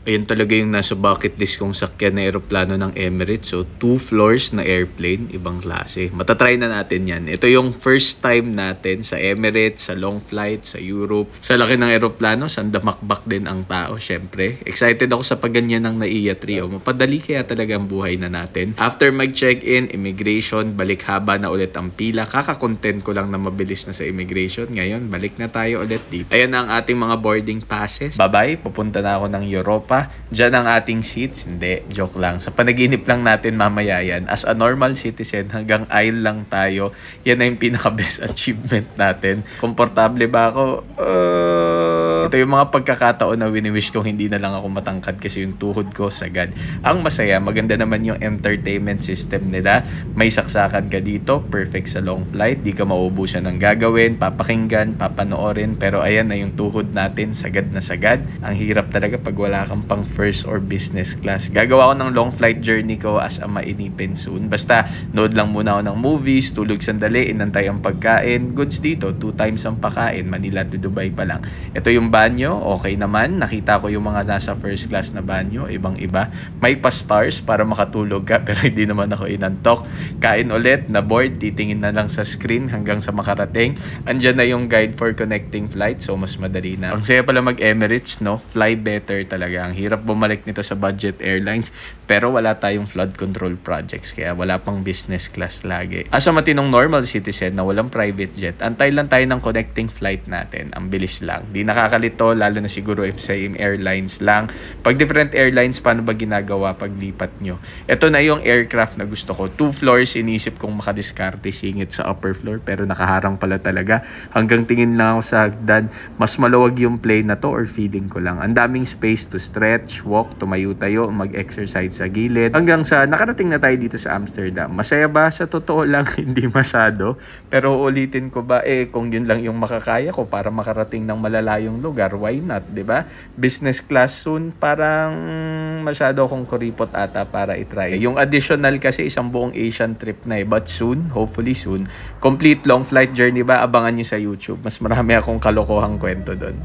Ayun talaga yung nasa bucket list kong sakyan na eroplano ng Emirates. So, 2 floors na airplane, ibang klase. Matatry na natin yan. Ito yung first time natin sa Emirates, sa long flight, sa Europe. Sa laki ng eroplano, sandamakbak din ang tao, syempre. Excited ako sa pagganyan ng NAIA 3. Mapadali kaya talaga ang buhay na natin. After mag-check-in, immigration, balik haba na ulit ang pila. Kaka-content ko lang na mabilis na sa immigration. Ngayon, balik na tayo ulit dito. Ayan ang ating mga boarding passes. Bye-bye, pupunta na ako ng Europa. Diyan ang ating seats. Hindi, joke lang. Sa panaginip lang natin mamaya yan. As a normal citizen, hanggang aisle lang tayo. Yan na yung pinaka-best achievement natin. Komportable ba ako? Ito yung mga pagkakataon na wini-wish kong hindi na lang ako matangkad kasi yung tuhod ko sagad. Ang masaya, maganda naman yung entertainment system nila. May saksakan ka dito, perfect sa long flight. Di ka mauubusan ng gagawin, papakinggan, papanoorin. Pero ayan na yung tuhod natin, sagad na sagad. Ang hirap talaga pag wala kang pang first or business class. Gagawa ko ng long flight journey ko as a mainipin soon. Basta, nood lang muna ako ng movies, tulog sandali, inantay ang pagkain. Goods dito, 2 times ang pakain. Manila to Dubai pa lang. Ito yung banyo, okay naman. Nakita ko yung mga nasa first class na banyo, ibang-iba. May pa-stars para makatulog ka, pero hindi naman ako inantok. Kain ulit, na board, titingin na lang sa screen hanggang sa makarating. Andyan na yung guide for connecting flight, so mas madali na. Ang saya pala mag-Emirates, no? Fly better talaga. Ang hirap bumalik nito sa budget airlines, pero wala tayong flood control projects, kaya wala pang business class lagi. As a matinong normal citizen na walang private jet, antay lang tayo ng connecting flight natin. Ang bilis lang. Di nakakalito, lalo na siguro if same airlines lang. Pag different airlines, paano ba ginagawa paglipat nyo? Ito na yung aircraft na gusto ko. 2 floors, inisip kong makadiskarte singit sa upper floor, pero nakaharang pala talaga. Hanggang tingin lang ako sa hagdan. Mas maluwag yung plane na to or feeling ko lang. Ang daming space to stretch, walk, tumayo-tayo, mag-exercise sa gilid. Hanggang sa nakarating na tayo dito sa Amsterdam. Masaya ba? Sa totoo lang, hindi masyado. Pero ulitin ko ba, kung yun lang yung makakaya ko para makarating ng malalayong lugar, why not, di ba? Business class soon, parang masyado akong kuripot ata para itry. Yung additional kasi isang buong Asian trip na but soon, hopefully soon, complete long flight journey ba, abangan nyo sa YouTube. Mas marami akong kalokohang kwento doon.